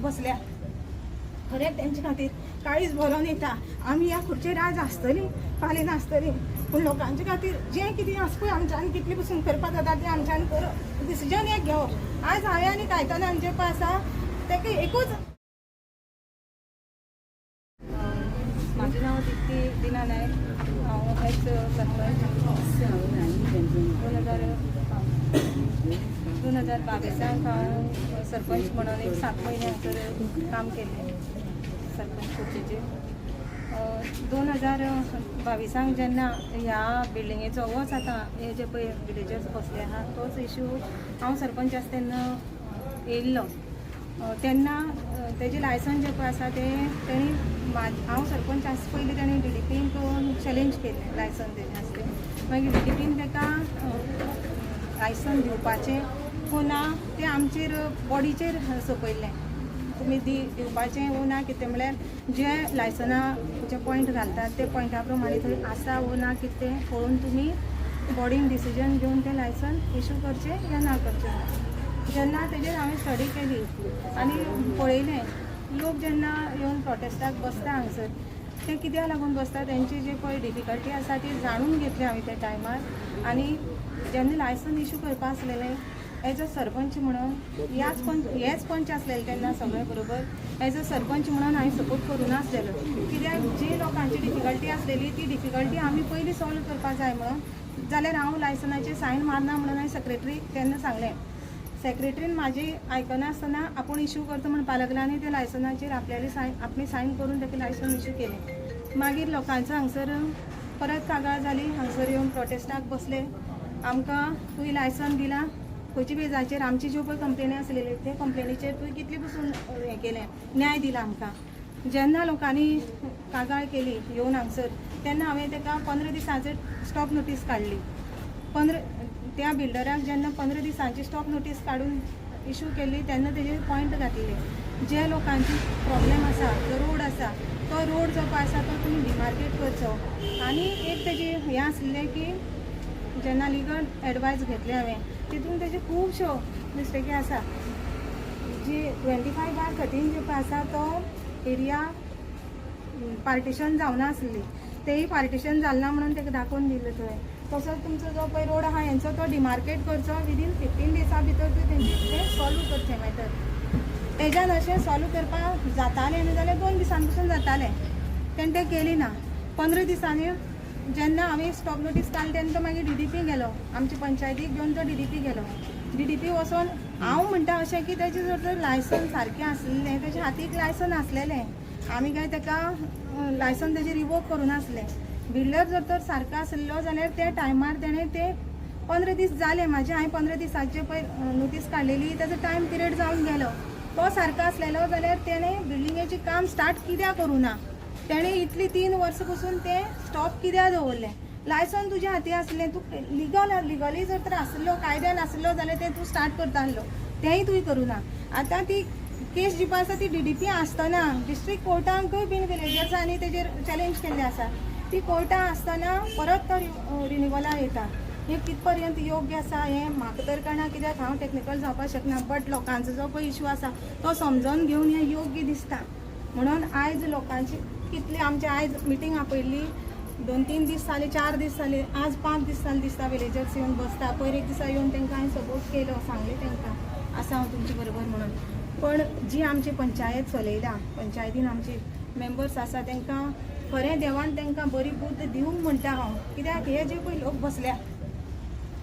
बसल्या खरेंच तेंचे खातीर काळीज भरोन येता। आमी ह्या खुर्चेर आज आसतली फाल्यां नासतली, पूण लोकांचे खातीर जें कितें आसा पळय आमच्यान कितले पसून करपाक जाता तें आमच्यान करप, डिसिजन एक घेवप। आज हांवें आनी कायतान जे पळय आसा तेका एकूच। माझे नाव दीप्ती दिना नायक, हांव हेच सरपंच 2022 हांव सरपंच म्हणून एक 7 महिने हांगासर काम केलें सरपंच खुर्चेचेर। 2022 जेन्ना ह्या बिल्डिंगेचो वच आतां हे जे पळय विलेजर्स बसले आहा तोच इश्यू हांव सरपंच आसा तेन्ना येयल्लो। तेन्ना तेजे लायसन जे पळय आसा ते तेणी हांव सरपंच आसा पयलीं तेणी DDPक चॅलेंज केलें लायसन तेजें आसलें। मागीर DDPन तेका लायसन दिवपाचें वो ना तें आमचेर बॉडीचेर सोपयल्लें, तुमी दिवपाचें वो ना कितें म्हळ्यार जे लायसनाचे पॉयंट घालतात ते पॉयंटा प्रमाणे थंय आसा वो ना कितें पळोवन तुमी बॉडीन डिसिजन घेवन तें लायसन इशू करचें या ना करचें। जेन्ना तेजेर हांवें स्टडी केली आनी पळयलें लोक जेन्ना येवन प्रोटेस्टाक बसता हांगसर ते कित्याक लागून बसता तेंची जी पळय डिफिकल्टी आसा ती जाणून घेतली हांवें त्या टायमार। आनी जेन्ना लायसन इशू करपा आसलेलें एज अ सरपंच म्हणून हेच पंच आसलेले तेन्ना सगळे बरोबर एज अ सरपंच म्हणून हांवें सपोर्ट करूं नासलेलो, कित्याक जी लोकांची डिफिकल्टी आसलेली ती डिफिकल्टी आमी पयलीं सॉल्व करपाक जाय म्हणून। जाल्यार हांव लायसनाचेर सायन मारना म्हणून हांवें सेक्रेटरी तेन्ना सांगलें। सेक्रेटरीन म्हाजी आयकनासतना आपूण इशू करता म्हणपा लागला आनी त्या लायसनाचेर आपली सायन करून ताका लायसन इशू केलें। मागीर लोकांचो हांगसर परत कागाळ जाली, हांगसर येवन प्रोटेस्टाक बसले, आमकां तुवें लायसन दिलां खंयचे बेजाचेर, आमची ज्यो पळय कंप्लेनी आसलेल्यो ते कंप्लेनीचेर तुवें कितले पसून हें केलें, न्याय दिला आमकां। जेन्ना लोकांनी कागाळ केली येवन हांगसर तेन्ना हांवें ताका 15 दिसांचेर स्टॉप नोटीस काडली। त्या बिल्डराक जेन्ना 15 दिसांची स्टॉप नोटीस काडून इशू केली तेन्ना तेजेर पॉयंट घातलेले, जे लोकांची प्रॉब्लेम आसा जो रोड आसा तो रोड जो पळय आसा तो तुमी डिमार्केट करचो। आनी एक तेजी हें आसलें की जेन्ना लिगल एडवायस घेतले हांवें तितून तेजे खुबश्यो मिस्टेकी आसा, जी 25/13 जे पळय आसा तो एरिया पार्टिशन जावना आसली, तेय पार्टिशन जालना म्हणून ताका दाखोवन दिल्लो थंय। तसोच तुमचो जो पळय रोड आहा हेंचो तो डिमार्केट करचो विदीन 15 डेसा भितर तें सॉल्व करचें मॅटर। तेज्यान अशें सॉल्व करपाक जातालें न्हू जाल्यार 2 दिसां पसून जातालें, तेणें तें केली ना। 15 दिसांनी जेन्ना हांवें स्टॉप नोटीस काडली तेन्ना तो मागीर DDP गेलो, आमच्या पंचायतीक घेवन तो DDP गेलो। DDP वचोन हांव म्हणटा अशें की तेजें जर तर लायसन सारकें आसलेलें, तेज्या हातीक लायसन आसलेलें, आमी काय ताका लायसन तेजें रिवोक करूं नासलें। बिल्डर जर तर सारको आसलो जाल्यार त्या टायमार तेणें ते 15 दीस जाले म्हाजे, हांवें 15 दिसांचे पळय नोटीस काडलेली, तेजो टायम पिरियड जावन गेलो। तो सारको आसलेलो जाल्यार तेणें बिल्डिंगेचें काम स्टार्ट कित्याक करूं ना, तेणें इतली 3 वर्सां पसून तें स्टॉप कित्याक दवरलें। लायसन तुज्या हाती आसलें, तूं लिगली जर तर आसलो कायद्यान आसलो जाल्यार तें तूं स्टार्ट करता आसलो, तेंय तुवें करूं ना। आतां ती केस जी पळय आसा ती DDP आसतना डिस्ट्रिक्ट कोर्टांकूय बीन विलेजर्सांनी तेजेर चॅलेंज केल्लें आसा, ती कोर्टां आसतना परत तो रिन्युवला येता। हें कित पर्यंत योग्य आसा हें म्हाका तर कळना, कित्याक हांव टॅक्निकल जावपाक शकना, बट लोकांचो जो पळय इशू आसा तो समजून घेवन हें योग्य दिसता। म्हणून आयज लोकांची कितली आमची आयज मिटींग आपयल्ली, 2-3 दीस जाले, 4 दीस जाले, आज 5 दीस जाले दिसता विलेजर्स येवन बसता। पयर एक दिसा येवन तांकां हांवें सपोर्ट केलो, सांगलें तांकां आसा हांव तुमचे बरोबर म्हणून। पण जी आमची पंचायत चलयल्या, पंचायतीन आमचे मेंबर्स आसा तांकां खरें देवान तांकां बरी बुद्द दिवंक म्हणटा हांव, कित्याक हे जे पळय लोक बसल्या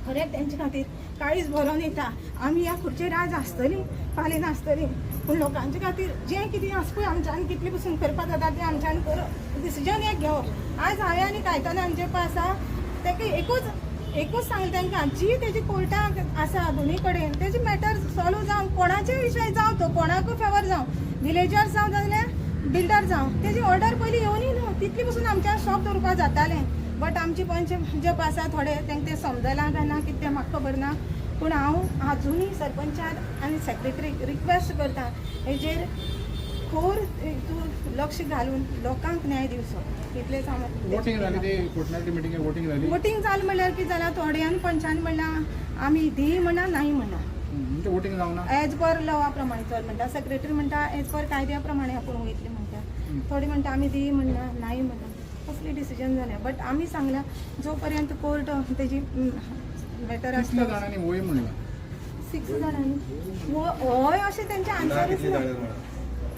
खरेंच तेंचे खातीर काळीज भरोन येता। आमी ह्या खुर्चेर आज आसतली फाल्यां नासतली, पूण लोकांचे खातीर जें कितें आसा पळय आमच्यान कितले पसून करपाक जाता तें आमच्यान करप, डिसिजन एक घेवप। आज हांवें आनी कायतान जे पळय आसा ताका एकूच सांगलें तांकां, जी तेजी कोर्टाक आसा दोनी कडेन तेजी मॅटर सॉल्व जावं, कोणाचे विशय जावं तो कोणाकूय फेवर जावं, विलेजर्स जावं जाल्यार बिल्डर जावं, तेजी ऑर्डर पयलीं येवनी न्हू, तितली पसून आमच्यान स्टॉप दवरपाक जातालें। बट आमचे पंच जे पळय आसा थोडे तांकां तें समजलां काय ना कितें तें म्हाका खबर ना, पूण हांव आजुनूय सरपंचाक आनी सेक्रेटरीक रिक्वेस्ट करता हेजेर खोर लक्ष घालून लोकांक न्याय दिवचो, इतलेंच हांव। वोटिंग जाली ती कोर्टाची मिटींग वोटिंग जाली, वोटिंग जालें म्हणल्यार कितें जालां, थोड्यांनी पंचांनी म्हणलां आमी दी म्हणा नाही म्हणा, म्हणजे वोटिंग जावना एज पर लॉवा प्रमाणे चल म्हणटा सेक्रेटरी म्हणटा एज पर कायद्या प्रमाणे आपण वयतले म्हणटा थोडी म्हणटा आमी दी म्हणटा नाही म्हणटा कसली डिसिजन जाल्या बट आमी सांगल्या जो पर्यंत कोर्ट तेजी मॅटर कितल्या आसता जाणांनी वय म्हणला 6 जाणांनी होय अशें तेंचे आन्सरच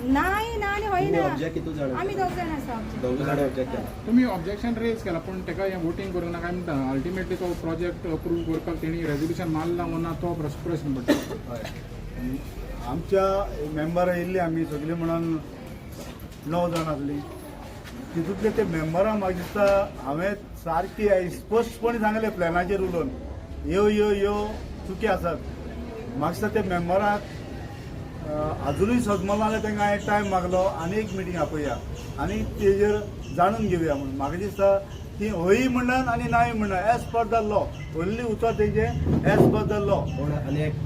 ना नाही ना आणि होयना आमी 2 जाण आसा तुम्ही ऑब्जेक्शन रेज केला पण तेका हे वोटिंग करूंक ना काय म्हणटा अल्टिमेटली तो प्रोजेक्ट अप्रूव करपाक तेणी रेजोल्युशन मारला वो ना तो प्रश्न पडटा आमच्या मेंबर येयल्ली आमी सगळी म्हणून 9 जाण आसली तितूंतले ते मेंबरां म्हाका दिसता हांवें सारकी स्पश्टपणे सांगले प्लॅनाचेर उलोवन ह्यो चुकी आसात म्हाका दिसता ते मेंबराक अजूनय सजमलो जाल्यार तांकां हांवें टायम मागलो आनी एक मिटींग आपया आनी तेजेर जाणून घेवया म्हणून म्हाका दिसता की होय म्हणन आनी नाय म्हणन एज पर द लॉ व्हडली उतर तेजे एज पर द लॉ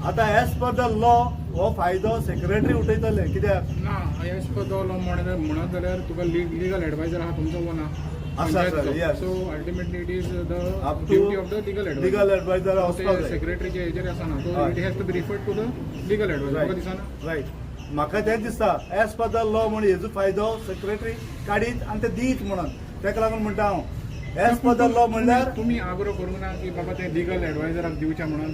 आतां एज पर द लॉ हो फायदो सेक्रेटरी उठयतले कित्याक ना एज पर द लॉ म्हणत जाल्यार तुका लिगल एडवायजर आहा तुमचो वो ना आसा sir yes so ultimately it is the Up to duty of the legal adviser असपाक जाय सेक्रेटरीचे हेजेर आसा ना so it has to be referred to the legal adviser तुका दिसना रायट म्हाका तें दिसता एज पर द लॉ म्हणून हेजो फायदो सेक्रेटरी काडीत आनी ते दीत म्हणून तेका लागून म्हणटा हांव एज पर द लॉ म्हणल्यार तुम्ही आग्रो करूंक ना की बाबा ते लिगल एडवायजराक दिवचें म्हणून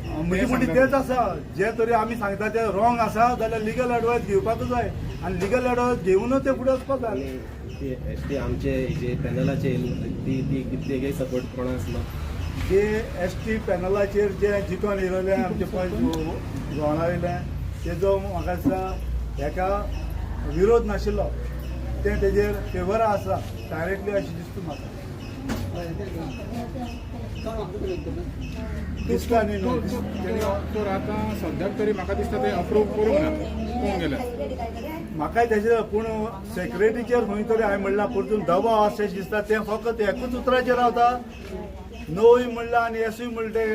म्हणजे म्हणजे तेच आसा जे तरी आमी सांगता ते रॉंग आसा जाल्यार लिगल एडवायस घेवपाकूच जाय आनी लिगल एडवायस घेवनूच ते फुडें वचपाक जाय एस टी आमचे जे पॅनलाचे ती कितले सपोर्ट कोणा आसलो जे एस टी पॅनलाचेर जे जिखून येयलेले आमचे पंच गोवाना वयले तेजो म्हाका दिसता हेका विरोध नाशिल्लो ते तेजेर फेवर आसा डायरेक्टली अशें दिसता म्हाका दिसता न्ही न्हू तर आतां सद्याक तरी म्हाका दिसता ते अप्रूव करूंक ना पळोवंक गेल्यार म्हाकाय तेजे पूण सेक्रेटरीचेर खंय तरी हांवें म्हणलां परतून दबाव आसा अशें दिसता तें फकत एकूच उतराचेर रावता नोय म्हणलां आनी एसूय म्हणलें तें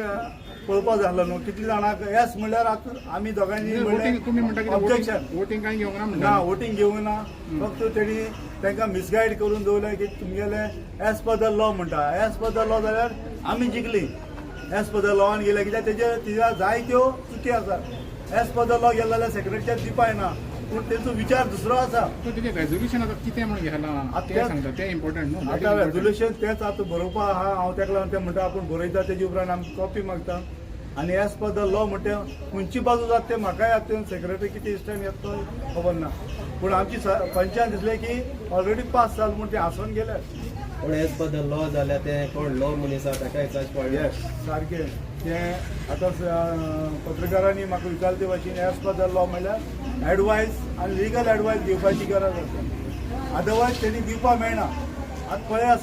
पळोवपाक जालो न्हू कितले जाणांक एस म्हणल्यार आमी दोगांयनी वोटिंग तुमी म्हणटा ऑब्जेक्शन वोटिंग काय घेवंक ना ना म्हणटा वोटिंग घेवंक ना फक्त तेणी तांकां मिसगायड करून दवरलें की तुमगेले एज पर द लॉ म्हणटा एज पर द लॉ जाल्यार आमी जिखली एज पर द लॉन गेले कित्याक तेज्या जायत्यो चुकी आसा एज पर द लॉ गेले जाल्यार सेक्रेटरीचेर दिवपाक ना पूण तेचो विचार दुसरो आसा तेजें रेजोल्युशन आतां कितें म्हणून घाला तें सांगता तें इम्पॉर्टंट न्हू आतां रेजोल्युशन तेंच आतां बरोवपा आहा हांव ताका लागून तें म्हणटा आपूण बरयता तेजे उपरांत आमी कॉपी मागता आनी एज पर द लॉ म्हणटा खंयची बाजू जाता तें म्हाकाय आतां सेक्रेटरी कितें स्टँड येता तो खबर ना पूण आमची पंचायत दिसलें की ऑलरेडी 5 साल म्हूण ते आसून गेले पण एज पर द लॉ जाल्यार ते कोण लॉ मनीस आसा ताका विचारच पडलें येस सारकें तें आतां पत्रकारांनी म्हाका विचारले ते भाशेन एज पर द लॉ म्हणल्यार एडवायस आनी लिगल एडवायस घेवपाची गरज आसा अदरवायज तेणी दिवपाक मेळना आतां पळया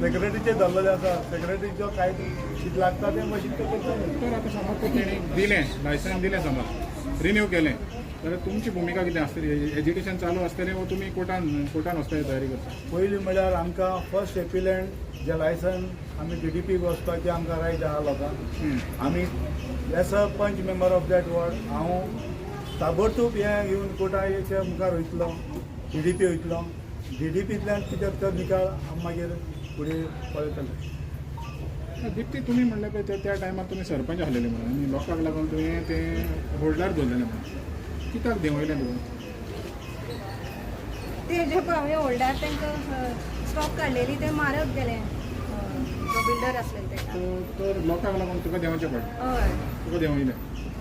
सेक्रेटरीचे धरलेले आसा सेक्रेटरीचो काय कितें लागता तें भाशेन तो करतले तर आतां समज तो तेणी दिलें लायसन्स दिलें समज रिन्यू केलें जाल्यार तुमची भुमिका कितें आसतली एज्युकेशन चालू आसतलें वा तुमी कोर्टान वचपाची तयारी करता पयलीं म्हणल्यार आमकां फर्स्ट एपिलंट जे लायसन्स आमी DDP वचपाचें आमकां रायट आहा लोकांक आमी एज अ पंच मेंबर ऑफ दॅट वॉर्ड हांव ताबडतोब हें घेवन कोर्टाच्या मुखार वयतलो DDP वयतलो DDPंतल्यान कितें तो निकाल आमी मागीर फुडें पळयतले दिप्ती तुमी म्हणलें पळय त्या टायमार तुमी सरपंच आसलेले म्हणून आनी लोकांक लागून तुवें तें होल्डार दवरलेलें म्हणून कित्याक देंवयलें तुवें ते जे पळय हांवें होल्डार तांकां स्टॉप काडलेली ते मारत गेले जो बिल्डर आसलेले ताका तर लोकांक लागून तुका देंवचें पडलें हय तुका देंवयलें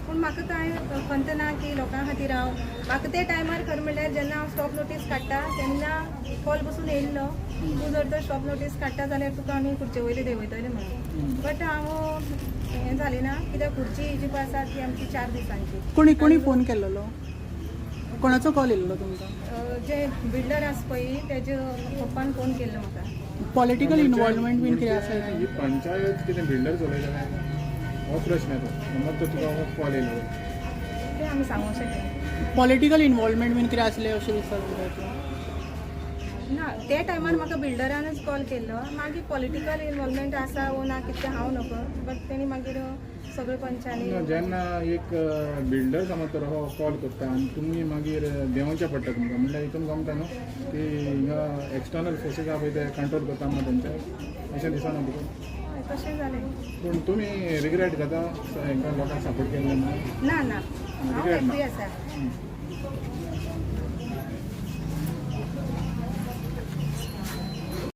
पूण म्हाका कांय खंत ना की लोकां खातीर हांव म्हाका ते टायमार खरें म्हणल्यार जेन्ना हांव स्टॉप नोटीस काडटा तेन्ना कॉल बसून येयल्लो तूं जर तर स्टॉप नोटीस काडटा जाल्यार तुका आमी खुर्चे वयले देंवयतले म्हणून बट हांव हें जालें ना कित्याक खुर्ची जी पळय आसा ती आमची 4 दिसांची कोणी फोन केल्लो कोणाचो कॉल येयल्लो तुमकां जे बिल्डर आसा पळय तेजे पप्पान फोन केल्लो म्हाका पॉलिटिकल इनवॉल्वमेंट बीन कितें आसा ही पंचायत कितें बिल्डर चलयता काय हो प्रश्न येतो समज तो तुका कॉल येयलो ते आमी सांगूंक शकना पॉलिटिकल इनवॉल्वमेंट बीन कितें आसलें अशें दिसता तुमकां ना ते टायमार म्हाका बिल्डरानच कॉल केल्लो मागीर पॉलिटिकल इनवॉल्वमेंट आसा वो ना कितें हांव नकळो बट तेणी मागीर सगळे पंचांनी जेन्ना एक बिल्डर समज तर हो कॉल करता आनी तुमी मागीर देंवचें पडटा तुमकां म्हणल्यार हितून जमता न्हू की हिंगा एक्सटर्नल फोर्सीस आहा पळय ते कंट्रोल करता म्हणून तेंचे अशें दिसना तुका तशें जालें पूण तुमी रिग्रेट जाता हांकां लोकांक सपोर्ट केल्ले म्हणून ना हांव Regret ना. हॅप्पी आसा